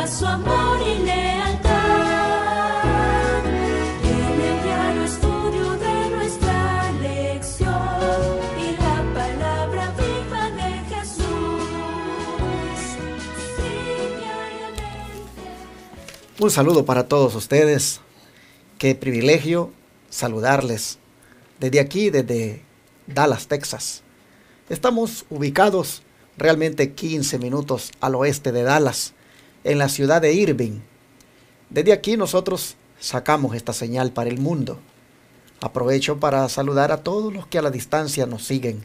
muestra su amor y lealtad. En el diario estudio de nuestra lección y la palabra viva de Jesús. Sí, diariamente. Un saludo para todos ustedes. Qué privilegio saludarles desde aquí, desde Dallas, Texas. Estamos ubicados realmente 15 minutos al oeste de Dallas, en la ciudad de Irving. Desde aquí nosotros sacamos esta señal para el mundo. Aprovecho para saludar a todos los que a la distancia nos siguen,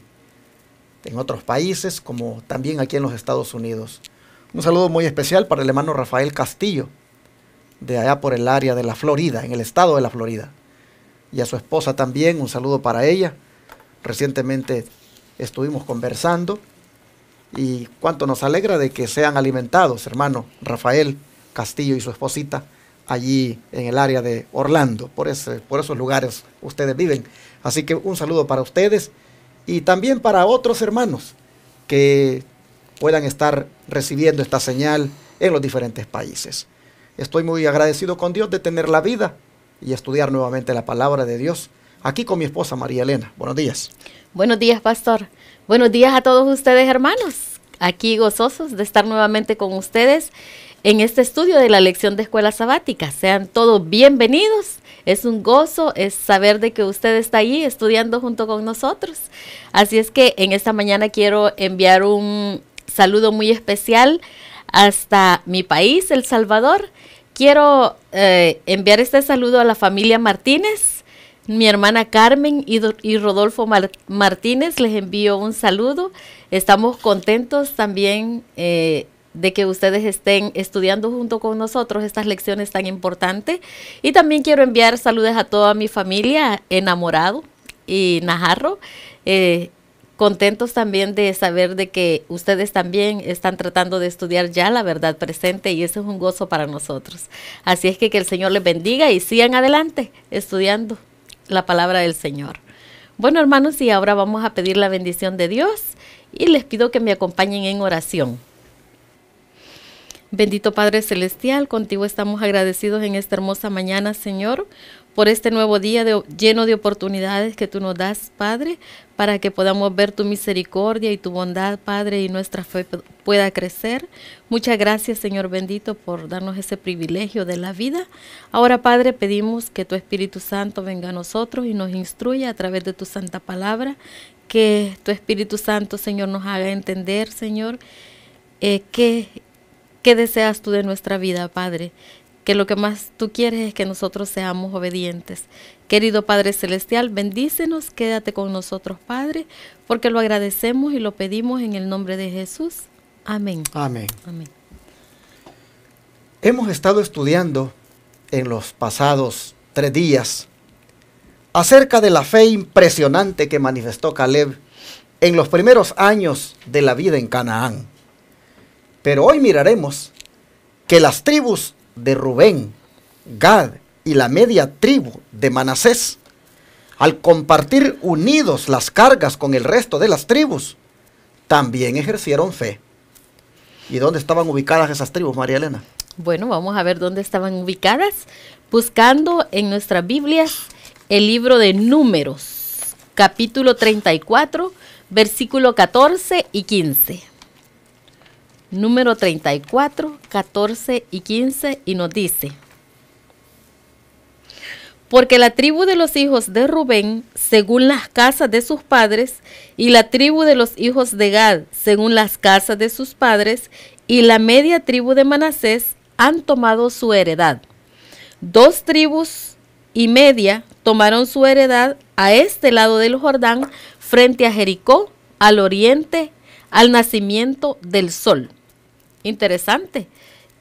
en otros países como también aquí en los Estados Unidos. Un saludo muy especial para el hermano Rafael Castillo, de allá por el área de la Florida, en el estado de la Florida. Y a su esposa también, un saludo para ella. Recientemente estuvimos conversando y cuánto nos alegra de que sean alimentados, hermano Rafael Castillo y su esposita, allí en el área de Orlando, por esos lugares ustedes viven. Así que un saludo para ustedes y también para otros hermanos que puedan estar recibiendo esta señal en los diferentes países. Estoy muy agradecido con Dios de tener la vida y estudiar nuevamente la palabra de Dios aquí con mi esposa María Elena. Buenos días. Buenos días, pastor. Buenos días a todos ustedes, hermanos. Aquí gozosos de estar nuevamente con ustedes en este estudio de la lección de escuela sabática. Sean todos bienvenidos. Es un gozo, es saber de que usted está allí estudiando junto con nosotros. Así es que en esta mañana quiero enviar un saludo muy especial hasta mi país, El Salvador. Quiero enviar este saludo a la familia Martínez. Mi hermana Carmen y Rodolfo Martínez, les envío un saludo. Estamos contentos también de que ustedes estén estudiando junto con nosotros estas lecciones tan importantes. Y también quiero enviar saludos a toda mi familia, Enamorado y Najarro. Contentos también de saber de que ustedes también están tratando de estudiar ya la verdad presente y eso es un gozo para nosotros. Así es que el Señor les bendiga y sigan adelante estudiando la palabra del Señor. Bueno, hermanos, y ahora vamos a pedir la bendición de Dios y les pido que me acompañen en oración. Bendito Padre Celestial, contigo estamos agradecidos en esta hermosa mañana, Señor, por este nuevo día lleno de oportunidades que tú nos das, Padre, para que podamos ver tu misericordia y tu bondad, Padre, y nuestra fe pueda crecer. Muchas gracias, Señor bendito, por darnos ese privilegio de la vida. Ahora, Padre, pedimos que tu Espíritu Santo venga a nosotros y nos instruya a través de tu santa palabra, que tu Espíritu Santo, Señor, nos haga entender, Señor, ¿qué deseas tú de nuestra vida, Padre? Que lo que más tú quieres es que nosotros seamos obedientes. Querido Padre Celestial, bendícenos, quédate con nosotros, Padre, porque lo agradecemos y lo pedimos en el nombre de Jesús. Amén. Amén. Amén. Hemos estado estudiando en los pasados 3 días acerca de la fe impresionante que manifestó Caleb en los primeros años de la vida en Canaán. Pero hoy miraremos que las tribus de Rubén, Gad y la media tribu de Manasés, al compartir unidos las cargas con el resto de las tribus, también ejercieron fe. ¿Y dónde estaban ubicadas esas tribus, María Elena? Bueno, vamos a ver dónde estaban ubicadas, buscando en nuestras Biblias el libro de Números, capítulo 34, versículo 14 y 15. Número 34, 14 y 15, y nos dice: porque la tribu de los hijos de Rubén, según las casas de sus padres, y la tribu de los hijos de Gad, según las casas de sus padres, y la media tribu de Manasés, han tomado su heredad. 2 tribus y media tomaron su heredad a este lado del Jordán, frente a Jericó, al oriente, al nacimiento del sol. Interesante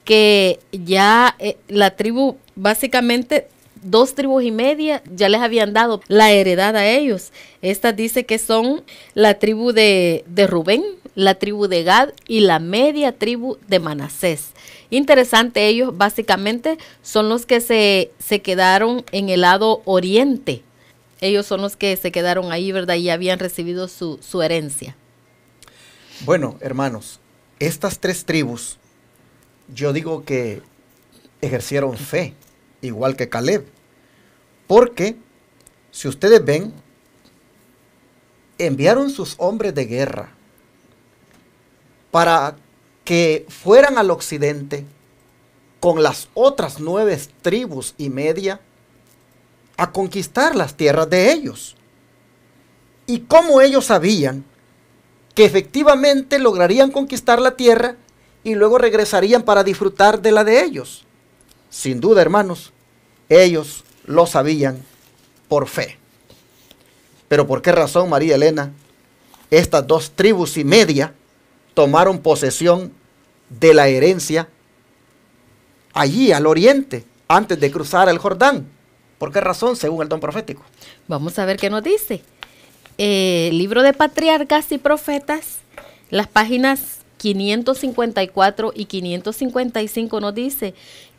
que ya la tribu, básicamente 2 tribus y media, ya les habían dado la heredad a ellos. Esta dice que son la tribu de Rubén, la tribu de Gad y la media tribu de Manasés. Interesante, ellos básicamente son los que se quedaron en el lado oriente. Ellos son los que se quedaron ahí, ¿verdad? Y habían recibido su herencia. Bueno, hermanos, estas 3 tribus, yo digo que ejercieron fe, igual que Caleb. Porque, si ustedes ven, enviaron sus hombres de guerra para que fueran al occidente con las otras 9 tribus y media a conquistar las tierras de ellos. Y como ellos sabían que efectivamente lograrían conquistar la tierra y luego regresarían para disfrutar de la de ellos. Sin duda, hermanos, ellos lo sabían por fe. Pero ¿por qué razón, María Elena, estas 2 tribus y media tomaron posesión de la herencia allí al oriente, antes de cruzar el Jordán? ¿Por qué razón, según el don profético? Vamos a ver qué nos dice. Libro de Patriarcas y Profetas, las páginas 554 y 555 nos dice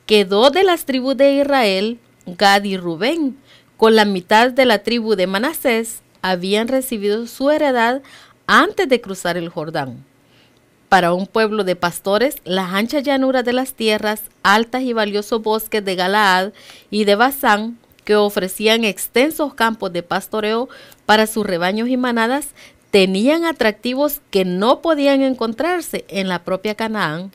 que 2 de las tribus de Israel, Gad y Rubén, con la mitad de la tribu de Manasés, habían recibido su heredad antes de cruzar el Jordán. Para un pueblo de pastores, las anchas llanuras de las tierras, altas y valiosos bosques de Galaad y de Basán, que ofrecían extensos campos de pastoreo para sus rebaños y manadas, tenían atractivos que no podían encontrarse en la propia Canaán,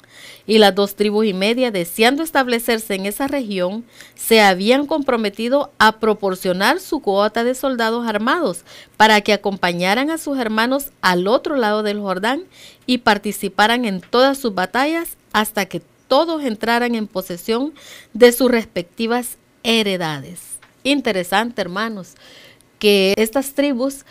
y las 2 tribus y media, deseando establecerse en esa región, se habían comprometido a proporcionar su cuota de soldados armados para que acompañaran a sus hermanos al otro lado del Jordán y participaran en todas sus batallas hasta que todos entraran en posesión de sus respectivas heredades. Interesante, hermanos, que estas tribus,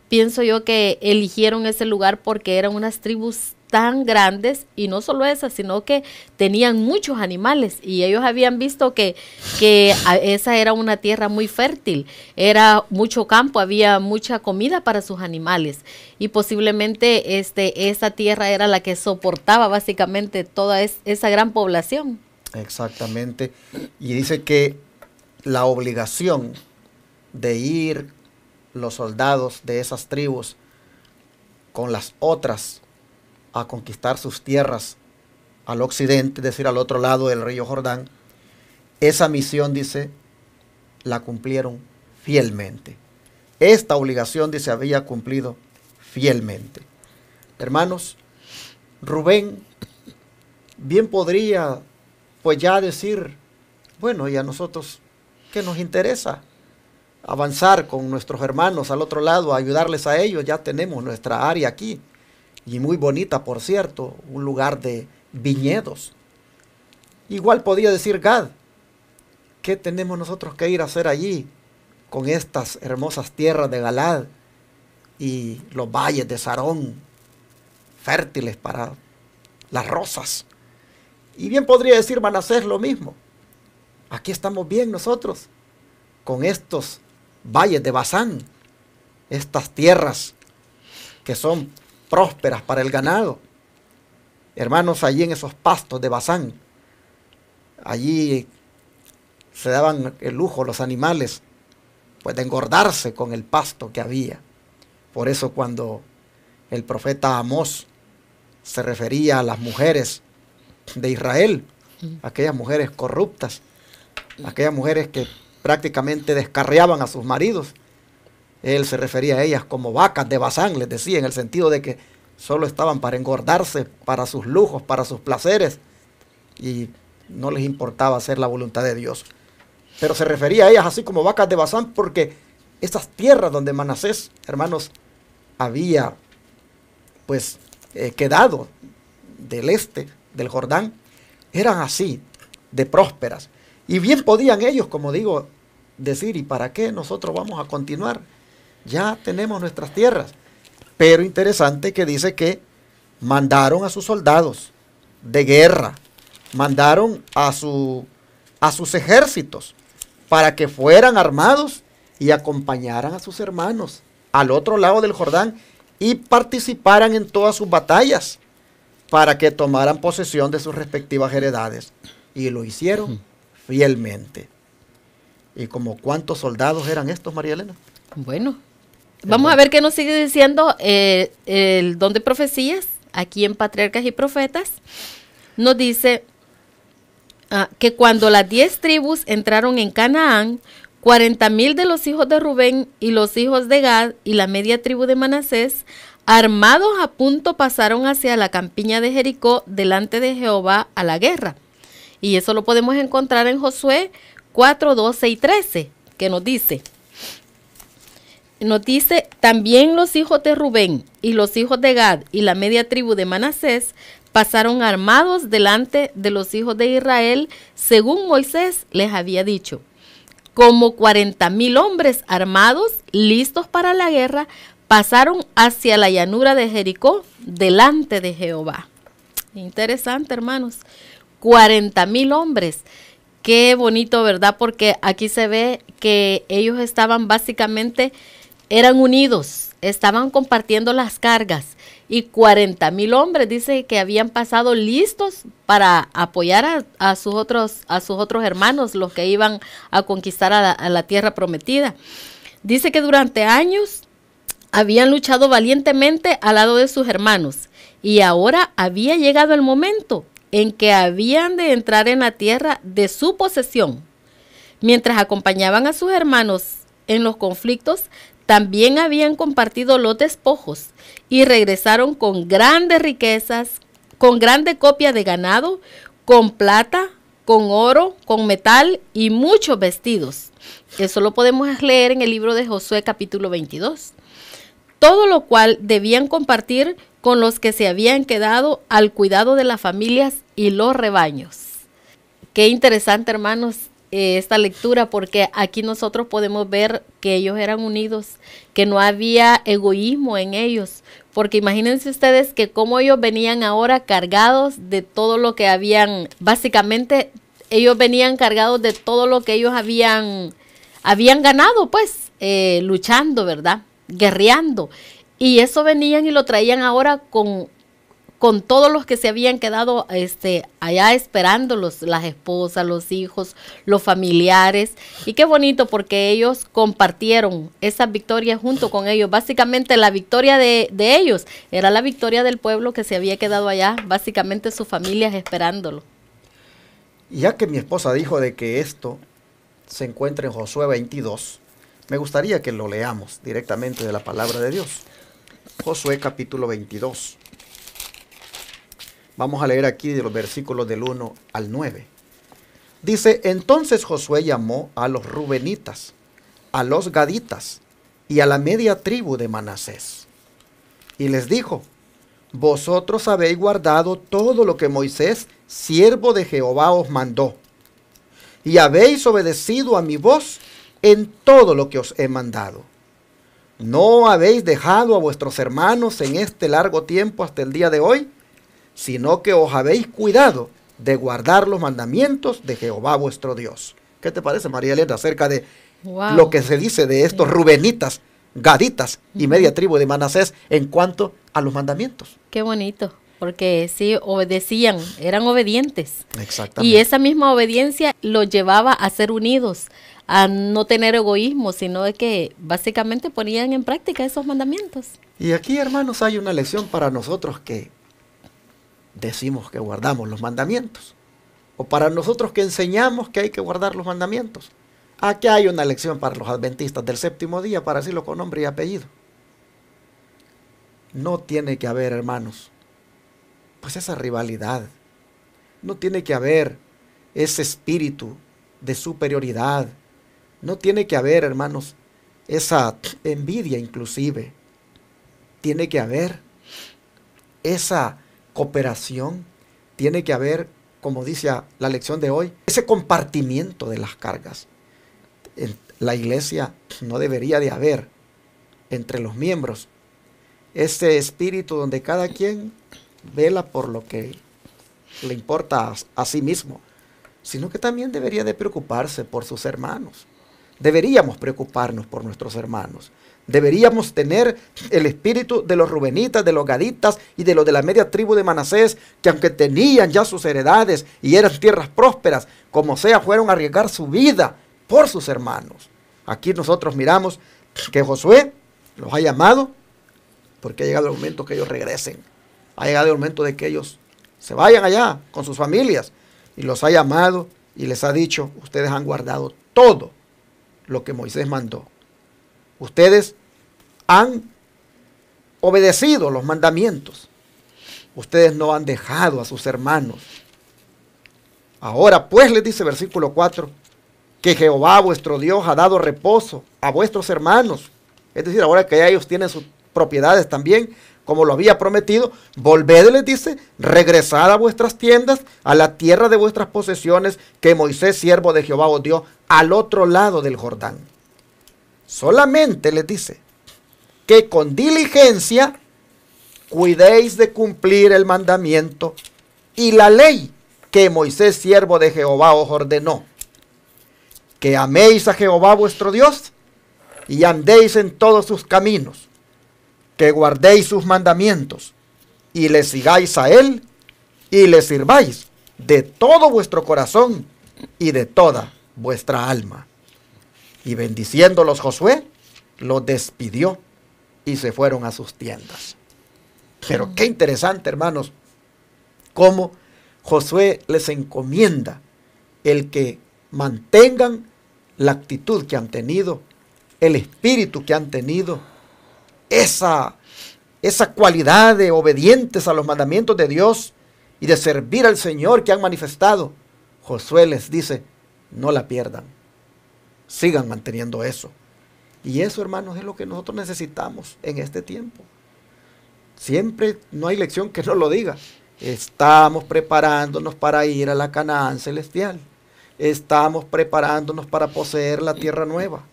pienso yo que eligieron ese lugar porque eran unas tribus tan grandes, y no solo esas, sino que tenían muchos animales, y ellos habían visto que esa era una tierra muy fértil, era mucho campo, había mucha comida para sus animales, y posiblemente esa tierra era la que soportaba básicamente toda esa gran población. Exactamente, y dice que la obligación de ir los soldados de esas tribus con las otras a conquistar sus tierras al occidente, es decir, al otro lado del río Jordán, esa misión, dice, la cumplieron fielmente. Esta obligación, dice, había cumplido fielmente. Hermanos, Rubén bien podría pues ya decir, bueno, y a nosotros, ¿qué nos interesa? Avanzar con nuestros hermanos al otro lado, ayudarles a ellos, ya tenemos nuestra área aquí, y muy bonita, por cierto, un lugar de viñedos. Igual podía decir Gad, ¿qué tenemos nosotros que ir a hacer allí con estas hermosas tierras de Galaad y los valles de Sarón, fértiles para las rosas? Y bien podría decir Manasés lo mismo, aquí estamos bien nosotros con estos valles de Basán, estas tierras que son prósperas para el ganado. Hermanos, allí en esos pastos de Basán, allí se daban el lujo los animales, pues de engordarse con el pasto que había. Por eso cuando el profeta Amós se refería a las mujeres de Israel, aquellas mujeres corruptas, aquellas mujeres que prácticamente descarriaban a sus maridos, él se refería a ellas como vacas de Basán, les decía, en el sentido de que solo estaban para engordarse, para sus lujos, para sus placeres, y no les importaba hacer la voluntad de Dios. Pero se refería a ellas así como vacas de Basán, porque esas tierras donde Manasés, hermanos, había pues quedado del este del Jordán, eran así, de prósperas. Y bien podían ellos, como digo, decir, ¿y para qué nosotros vamos a continuar? Ya tenemos nuestras tierras. Pero interesante que dice que mandaron a sus soldados de guerra, mandaron a sus ejércitos para que fueran armados y acompañaran a sus hermanos al otro lado del Jordán y participaran en todas sus batallas para que tomaran posesión de sus respectivas heredades. Y lo hicieron fielmente. ¿Y como cuántos soldados eran estos, María Elena? Bueno, vamos a ver qué nos sigue diciendo el don de profecías, aquí en Patriarcas y Profetas. Nos dice que cuando las 10 tribus entraron en Canaán, 40,000 de los hijos de Rubén y los hijos de Gad y la media tribu de Manasés, armados a punto, pasaron hacia la campiña de Jericó delante de Jehová a la guerra. Y eso lo podemos encontrar en Josué 4, 12 y 13, que nos dice, también los hijos de Rubén y los hijos de Gad y la media tribu de Manasés pasaron armados delante de los hijos de Israel, según Moisés les había dicho. Como 40,000 hombres armados, listos para la guerra, pasaron hacia la llanura de Jericó delante de Jehová. Interesante, hermanos. 40,000 hombres. Qué bonito, ¿verdad? Porque aquí se ve que ellos estaban básicamente, eran unidos, estaban compartiendo las cargas. Y 40,000 hombres, dice que habían pasado listos para apoyar a sus otros hermanos, los que iban a conquistar a la tierra prometida. Dice que durante años habían luchado valientemente al lado de sus hermanos. Y ahora había llegado el momento en que habían de entrar en la tierra de su posesión. Mientras acompañaban a sus hermanos en los conflictos, también habían compartido los despojos y regresaron con grandes riquezas, con grande copia de ganado, con plata, con oro, con metal y muchos vestidos. Eso lo podemos leer en el libro de Josué capítulo 22. Todo lo cual debían compartir con los que se habían quedado al cuidado de las familias y los rebaños. Qué interesante, hermanos, esta lectura, porque aquí nosotros podemos ver que ellos eran unidos, que no había egoísmo en ellos, porque imagínense ustedes que como ellos venían ahora cargados de todo lo que habían, básicamente ellos venían cargados de todo lo que ellos habían ganado, pues, luchando, ¿verdad? Guerreando. Y eso venían y lo traían ahora con todos los que se habían quedado allá esperándolos, las esposas, los hijos, los familiares. Y qué bonito, porque ellos compartieron esas victorias junto con ellos. Básicamente la victoria de ellos era la victoria del pueblo que se había quedado allá, básicamente sus familias esperándolo. Ya que mi esposa dijo de que esto se encuentra en Josué 22, me gustaría que lo leamos directamente de la palabra de Dios. Josué capítulo 22. Vamos a leer aquí de los versículos del 1 al 9. Dice, entonces Josué llamó a los rubenitas, a los gaditas y a la media tribu de Manasés. Y les dijo, vosotros habéis guardado todo lo que Moisés, siervo de Jehová, os mandó. Y habéis obedecido a mi voz en todo lo que os he mandado. No habéis dejado a vuestros hermanos en este largo tiempo hasta el día de hoy, sino que os habéis cuidado de guardar los mandamientos de Jehová vuestro Dios. ¿Qué te parece, María Elena, acerca de lo que se dice de estos rubenitas, gaditas y media tribu de Manasés en cuanto a los mandamientos? Qué bonito, porque sí obedecían, eran obedientes. Exactamente. Y esa misma obediencia los llevaba a ser unidos, a no tener egoísmo, sino de que básicamente ponían en práctica esos mandamientos. Y aquí, hermanos, hay una lección para nosotros que decimos que guardamos los mandamientos, o para nosotros que enseñamos que hay que guardar los mandamientos. Aquí hay una lección para los adventistas del séptimo día, para decirlo con nombre y apellido. No tiene que haber, hermanos, pues esa rivalidad. No tiene que haber ese espíritu de superioridad. No tiene que haber, hermanos, esa envidia inclusive. Tiene que haber esa cooperación. Tiene que haber, como dice la lección de hoy, ese compartimiento de las cargas. En la iglesia no debería de haber entre los miembros ese espíritu donde cada quien vela por lo que le importa a sí mismo, sino que también debería de preocuparse por sus hermanos. Deberíamos preocuparnos por nuestros hermanos. Deberíamos tener el espíritu de los rubenitas, de los gaditas y de los de la media tribu de Manasés, que aunque tenían ya sus heredades y eran tierras prósperas, como sea, fueron a arriesgar su vida por sus hermanos. Aquí nosotros miramos que Josué los ha llamado porque ha llegado el momento que ellos regresen. Ha llegado el momento de que ellos se vayan allá con sus familias y los ha llamado y les ha dicho, ustedes han guardado todo lo que Moisés mandó. Ustedes han obedecido los mandamientos. Ustedes no han dejado a sus hermanos. Ahora pues, les dice versículo 4, que Jehová vuestro Dios ha dado reposo a vuestros hermanos. Es decir, ahora que ya ellos tienen sus propiedades también, como lo había prometido, volved, les dice, regresad a vuestras tiendas, a la tierra de vuestras posesiones, que Moisés, siervo de Jehová, os dio al otro lado del Jordán. Solamente les dice que con diligencia cuidéis de cumplir el mandamiento y la ley que Moisés, siervo de Jehová, os ordenó. Que améis a Jehová vuestro Dios y andéis en todos sus caminos, que guardéis sus mandamientos y le sigáis a él y le sirváis de todo vuestro corazón y de toda vuestra alma. Y bendiciéndolos Josué, los despidió y se fueron a sus tiendas. Pero qué interesante, hermanos, cómo Josué les encomienda el que mantengan la actitud que han tenido, el espíritu que han tenido, esa cualidad de obedientes a los mandamientos de Dios y de servir al Señor que han manifestado. Josué les dice, no la pierdan, sigan manteniendo eso. Y eso, hermanos, es lo que nosotros necesitamos en este tiempo. Siempre no hay lección que no lo diga. Estamos preparándonos para ir a la Canaán celestial. Estamos preparándonos para poseer la tierra nueva.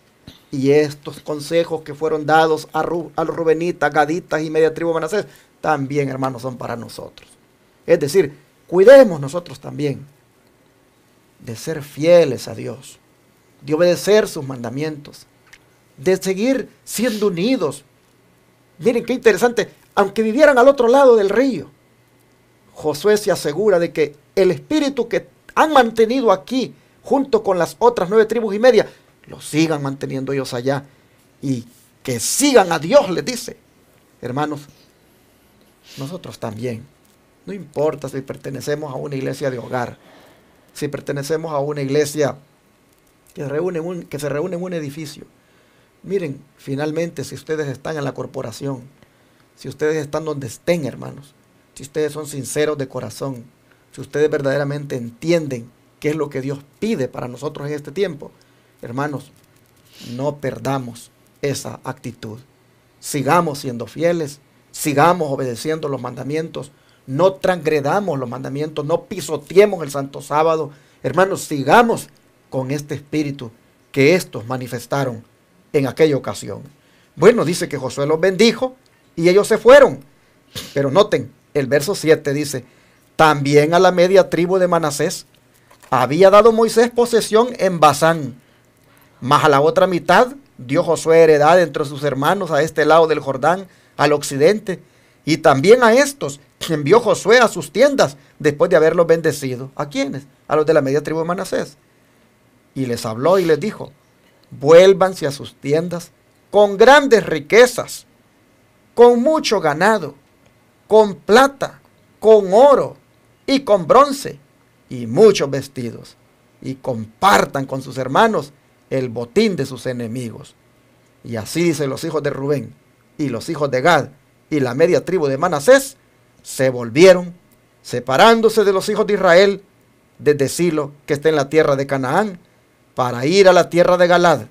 Y estos consejos que fueron dados a los rubenitas, gaditas y media tribu de Manasés, también, hermanos, son para nosotros. Es decir, cuidemos nosotros también de ser fieles a Dios, de obedecer sus mandamientos, de seguir siendo unidos. Miren qué interesante, aunque vivieran al otro lado del río, Josué se asegura de que el espíritu que han mantenido aquí, junto con las otras 9 tribus y media, lo sigan manteniendo ellos allá y que sigan a Dios, les dice. Hermanos, nosotros también, no importa si pertenecemos a una iglesia de hogar, si pertenecemos a una iglesia que se reúne en un edificio. Miren, finalmente, si ustedes están en la corporación, si ustedes están donde estén, hermanos, si ustedes son sinceros de corazón, si ustedes verdaderamente entienden qué es lo que Dios pide para nosotros en este tiempo, hermanos, no perdamos esa actitud. Sigamos siendo fieles, sigamos obedeciendo los mandamientos, no transgredamos los mandamientos, no pisoteemos el santo sábado. Hermanos, sigamos con este espíritu que estos manifestaron en aquella ocasión. Bueno, dice que Josué los bendijo y ellos se fueron. Pero noten, el verso 7 dice, también a la media tribu de Manasés había dado Moisés posesión en Basán, mas a la otra mitad dio Josué heredad entre sus hermanos a este lado del Jordán, al occidente, y también a estos envió Josué a sus tiendas después de haberlos bendecido. ¿A quiénes? A los de la media tribu de Manasés. Y les habló y les dijo, vuélvanse a sus tiendas con grandes riquezas, con mucho ganado, con plata, con oro y con bronce y muchos vestidos, y compartan con sus hermanos el botín de sus enemigos. Y así dicen los hijos de Rubén y los hijos de Gad y la media tribu de Manasés, se volvieron, separándose de los hijos de Israel desde Silo, que está en la tierra de Canaán, para ir a la tierra de Galad,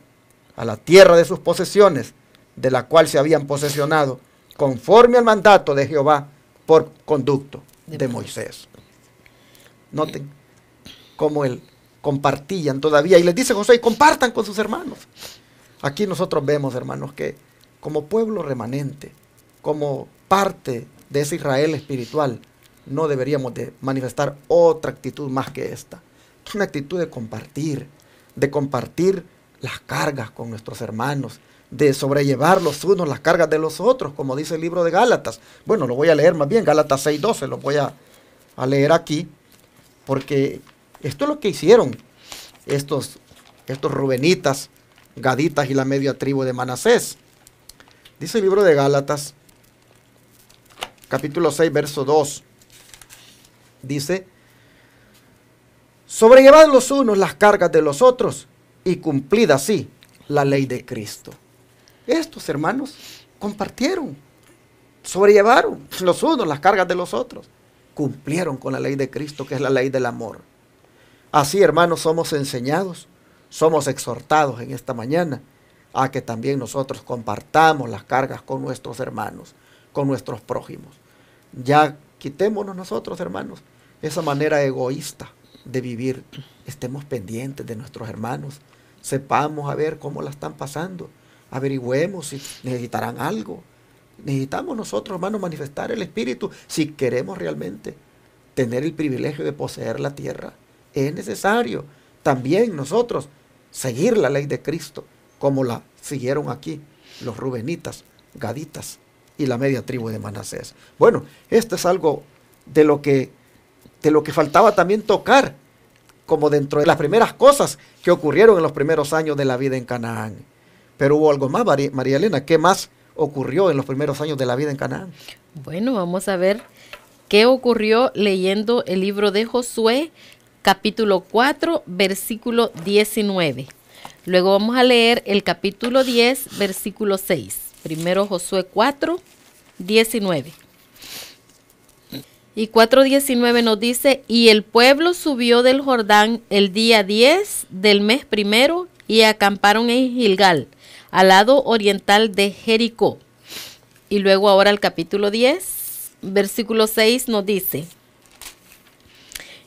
a la tierra de sus posesiones, de la cual se habían posesionado, conforme al mandato de Jehová, por conducto de Moisés. Noten cómo él compartían todavía, y les dice Josué, compartan con sus hermanos. Aquí nosotros vemos, hermanos, que como pueblo remanente, como parte de ese Israel espiritual, no deberíamos de manifestar otra actitud más que esta. Una actitud de compartir las cargas con nuestros hermanos, de sobrellevar los unos las cargas de los otros, como dice el libro de Gálatas. Bueno, lo voy a leer más bien, Gálatas 6:12, lo voy a leer aquí, porque esto es lo que hicieron estos rubenitas, gaditas y la media tribu de Manasés. Dice el libro de Gálatas, capítulo 6, verso 2. Dice, Sobrellevad los unos las cargas de los otros y cumplid así la ley de Cristo. Estos hermanos compartieron, sobrellevaron los unos las cargas de los otros, cumplieron con la ley de Cristo, que es la ley del amor. Así, hermanos, somos enseñados, somos exhortados en esta mañana a que también nosotros compartamos las cargas con nuestros hermanos, con nuestros prójimos. Ya quitémonos nosotros, hermanos, esa manera egoísta de vivir. Estemos pendientes de nuestros hermanos, sepamos a ver cómo la están pasando, averigüemos si necesitarán algo. Necesitamos nosotros, hermanos, manifestar el Espíritu si queremos realmente tener el privilegio de poseer la tierra. Es necesario también nosotros seguir la ley de Cristo, como la siguieron aquí los rubenitas, gaditas y la media tribu de Manasés. Bueno, esto es algo de lo que faltaba también tocar, como dentro de las primeras cosas que ocurrieron en los primeros años de la vida en Canaán. Pero hubo algo más, María Elena. ¿Qué más ocurrió en los primeros años de la vida en Canaán? Bueno, vamos a ver qué ocurrió leyendo el libro de Josué, capítulo 4, versículo 19. Luego vamos a leer el capítulo 10, versículo 6. Primero Josué 4, 19. Y 4:19 nos dice, y el pueblo subió del Jordán el día 10 del mes primero y acamparon en Gilgal, al lado oriental de Jericó. Y luego ahora el capítulo 10, versículo 6 nos dice,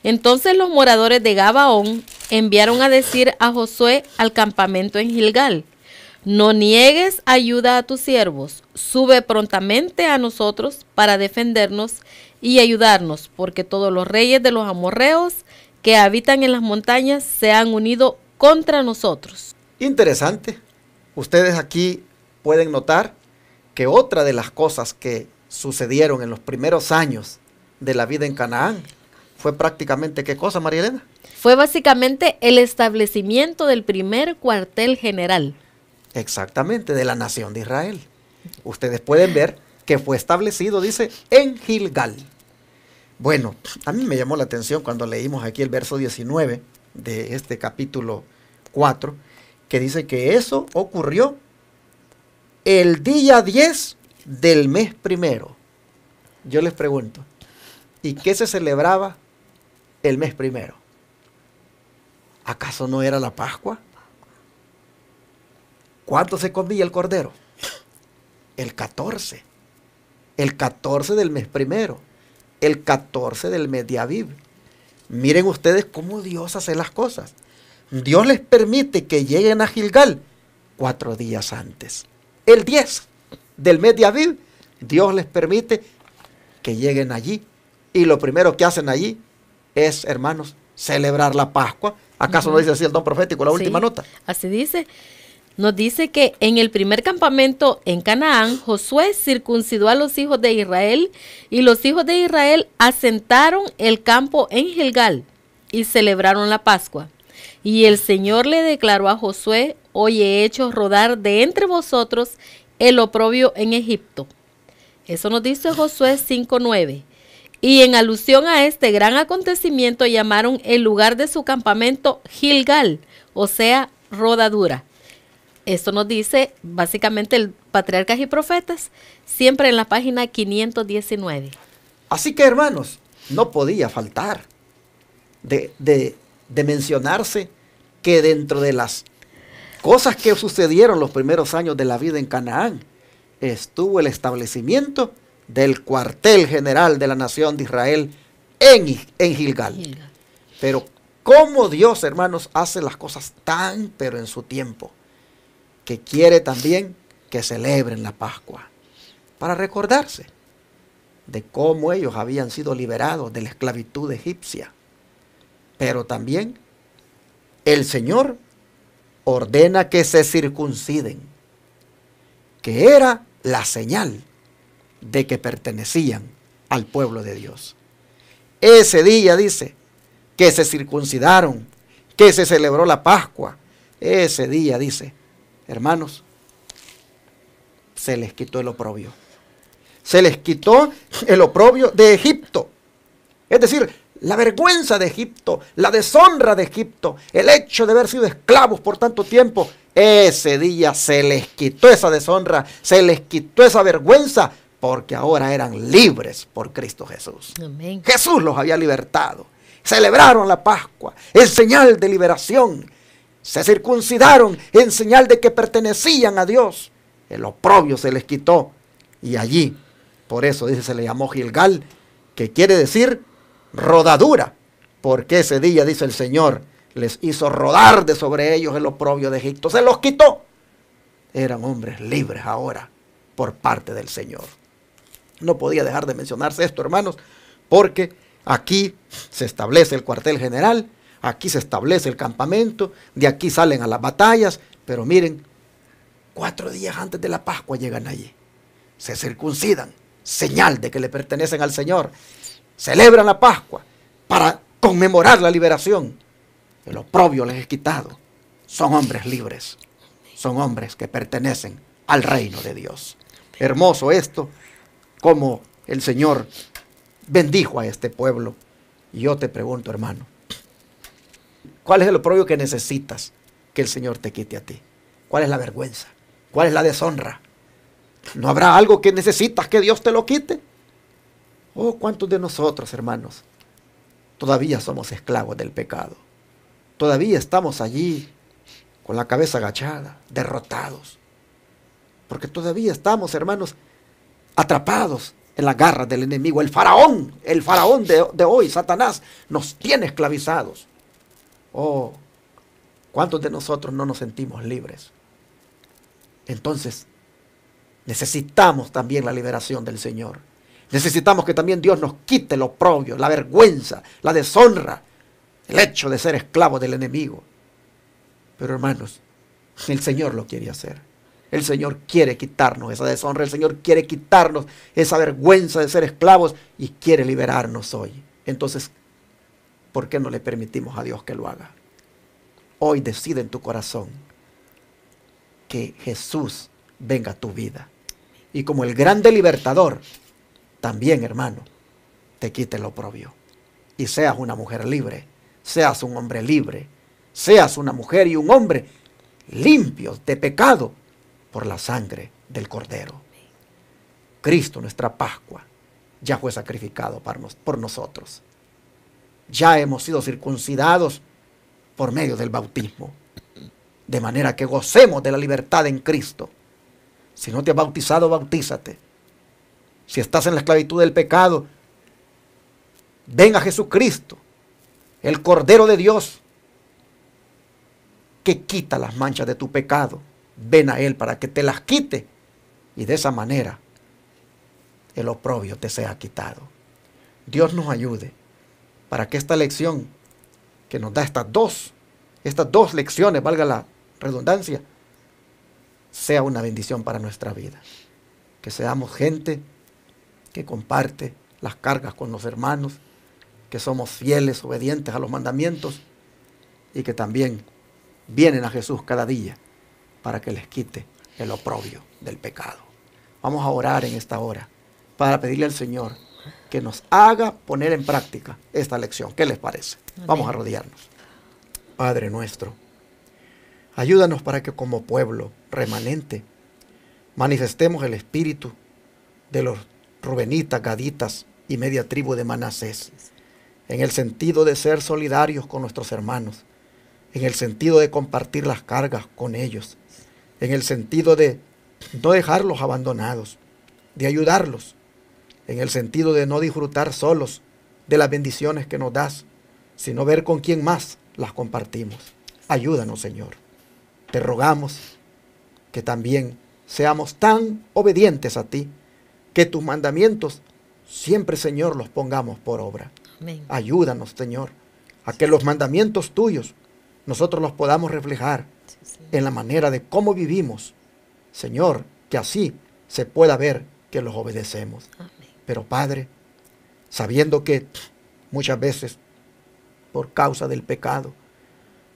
entonces los moradores de Gabaón enviaron a decir a Josué al campamento en Gilgal, no niegues ayuda a tus siervos, sube prontamente a nosotros para defendernos y ayudarnos, porque todos los reyes de los amorreos que habitan en las montañas se han unido contra nosotros. Interesante. Ustedes aquí pueden notar que otra de las cosas que sucedieron en los primeros años de la vida en Canaán fue prácticamente, ¿qué cosa, María Elena? Fue básicamente el establecimiento del primer cuartel general. Exactamente, de la nación de Israel. Ustedes pueden ver que fue establecido, dice, en Gilgal. Bueno, a mí me llamó la atención cuando leímos aquí el verso 19 de este capítulo 4, que dice que eso ocurrió el día 10 del mes primero. Yo les pregunto, ¿y qué se celebraba el mes primero? ¿Acaso no era la Pascua? ¿Cuánto se comía el cordero? El 14. El 14 del mes primero. El 14 del mes de Aviv. Miren ustedes cómo Dios hace las cosas. Dios les permite que lleguen a Gilgal 4 días antes. El 10 del mes de Aviv, Dios les permite que lleguen allí. Y lo primero que hacen allí es, hermanos, celebrar la Pascua. ¿Acaso no dice así el don profético, la última nota? Así dice. Nos dice que en el primer campamento en Canaán, Josué circuncidó a los hijos de Israel y los hijos de Israel asentaron el campo en Gilgal y celebraron la Pascua. Y el Señor le declaró a Josué, hoy he hecho rodar de entre vosotros el oprobio en Egipto. Eso nos dice Josué 5:9. Y en alusión a este gran acontecimiento llamaron el lugar de su campamento Gilgal, o sea, rodadura. Esto nos dice básicamente el Patriarcas y Profetas, siempre en la página 519. Así que, hermanos, no podía faltar de mencionarse que dentro de las cosas que sucedieron los primeros años de la vida en Canaán, estuvo el establecimiento del cuartel general de la nación de Israel en Gilgal. Pero cómo Dios, hermanos, hace las cosas pero en su tiempo, que quiere también que celebren la Pascua, para recordarse de cómo ellos habían sido liberados de la esclavitud egipcia. Pero también el Señor ordena que se circunciden, que era la señal de que pertenecían al pueblo de Dios. Ese día dice que se circuncidaron, que se celebró la Pascua. Ese día dice, hermanos, se les quitó el oprobio. Se les quitó el oprobio de Egipto. Es decir, la vergüenza de Egipto, la deshonra de Egipto, el hecho de haber sido esclavos por tanto tiempo, ese día se les quitó esa deshonra, se les quitó esa vergüenza, porque ahora eran libres por Cristo Jesús. Amén. Jesús los había libertado. Celebraron la Pascua en señal de liberación. Se circuncidaron en señal de que pertenecían a Dios. El oprobio se les quitó. Y allí, por eso dice, se le llamó Gilgal, que quiere decir rodadura. Porque ese día, dice el Señor, les hizo rodar de sobre ellos el oprobio de Egipto. Se los quitó. Eran hombres libres ahora por parte del Señor. No podía dejar de mencionarse esto, hermanos, porque aquí se establece el cuartel general, aquí se establece el campamento, de aquí salen a las batallas, pero miren, 4 días antes de la Pascua llegan allí, se circuncidan, señal de que le pertenecen al Señor, celebran la Pascua para conmemorar la liberación. El oprobio les es quitado, son hombres libres, son hombres que pertenecen al reino de Dios. Hermoso esto, como el Señor bendijo a este pueblo. Y yo te pregunto, hermano, ¿cuál es el oprobio que necesitas que el Señor te quite a ti? ¿Cuál es la vergüenza? ¿Cuál es la deshonra? ¿No habrá algo que necesitas que Dios te lo quite? Oh, ¿cuántos de nosotros, hermanos, todavía somos esclavos del pecado? Todavía estamos allí con la cabeza agachada, derrotados. Porque todavía estamos, hermanos, atrapados en las garras del enemigo. El faraón de hoy, Satanás, nos tiene esclavizados. Oh, ¿cuántos de nosotros no nos sentimos libres? Entonces, necesitamos también la liberación del Señor. Necesitamos que también Dios nos quite el oprobio, la vergüenza, la deshonra, el hecho de ser esclavos del enemigo. Pero hermanos, el Señor lo quiere hacer. El Señor quiere quitarnos esa deshonra, el Señor quiere quitarnos esa vergüenza de ser esclavos y quiere liberarnos hoy. Entonces, ¿por qué no le permitimos a Dios que lo haga? Hoy decide en tu corazón que Jesús venga a tu vida. Y como el grande libertador, también, hermano, te quite el oprobio. Y seas una mujer libre, seas un hombre libre, seas una mujer y un hombre limpios de pecado por la sangre del Cordero. Cristo, nuestra Pascua, ya fue sacrificado por nosotros. Ya hemos sido circuncidados por medio del bautismo, de manera que gocemos de la libertad en Cristo. Si no te has bautizado, bautízate. Si estás en la esclavitud del pecado, ven a Jesucristo, el Cordero de Dios, que quita las manchas de tu pecado. Ven a Él para que te las quite y de esa manera el oprobio te sea quitado. Dios nos ayude para que esta lección que nos da estas dos lecciones, valga la redundancia, sea una bendición para nuestra vida. Que seamos gente que comparte las cargas con los hermanos, que somos fieles, obedientes a los mandamientos y que también vienen a Jesús cada día para que les quite el oprobio del pecado. Vamos a orar en esta hora para pedirle al Señor que nos haga poner en práctica esta lección. ¿Qué les parece? Amén. Vamos a arrodillarnos. Padre nuestro, ayúdanos para que como pueblo remanente manifestemos el espíritu de los rubenitas, gaditas y media tribu de Manasés, en el sentido de ser solidarios con nuestros hermanos, en el sentido de compartir las cargas con ellos, en el sentido de no dejarlos abandonados, de ayudarlos, en el sentido de no disfrutar solos de las bendiciones que nos das, sino ver con quién más las compartimos. Ayúdanos, Señor. Te rogamos que también seamos tan obedientes a ti, que tus mandamientos siempre, Señor, los pongamos por obra. Amén. Ayúdanos, Señor, a que los mandamientos tuyos nosotros los podamos reflejar en la manera de cómo vivimos. Señor, que así se pueda ver que los obedecemos. Amén. Pero Padre, sabiendo que muchas veces por causa del pecado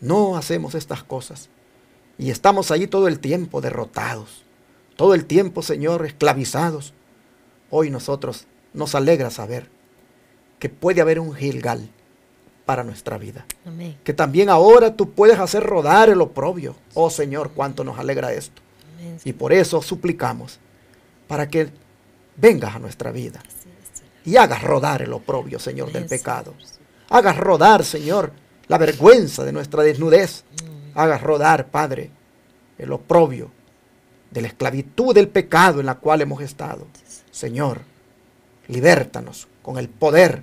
no hacemos estas cosas y estamos allí todo el tiempo derrotados, todo el tiempo, Señor, esclavizados, hoy nosotros nos alegra saber que puede haber un Gilgal para nuestra vida. Amén. Que también ahora tú puedes hacer rodar el oprobio. Oh Señor, cuánto nos alegra esto. Amén. Y por eso suplicamos para que vengas a nuestra vida Así es, Señor. y hagas rodar el oprobio, Señor, del Amén, pecado. Señor. Hagas rodar, Señor, la vergüenza de nuestra desnudez. Hagas rodar, Padre, el oprobio de la esclavitud del pecado en la cual hemos estado. Señor, libértanos con el poder,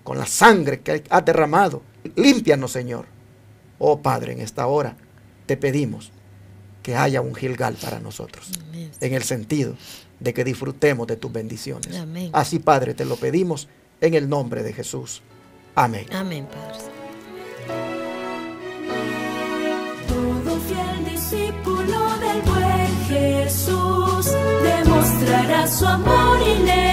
con la sangre que has derramado. Límpianos, Señor. Oh Padre, en esta hora te pedimos que haya un Gilgal para nosotros, Amén. en el sentido de que disfrutemos de tus bendiciones. Amén. Así, Padre, te lo pedimos en el nombre de Jesús. Amén. Amén, Padre. Todo fiel discípulo del buen Jesús demostrará su amor y le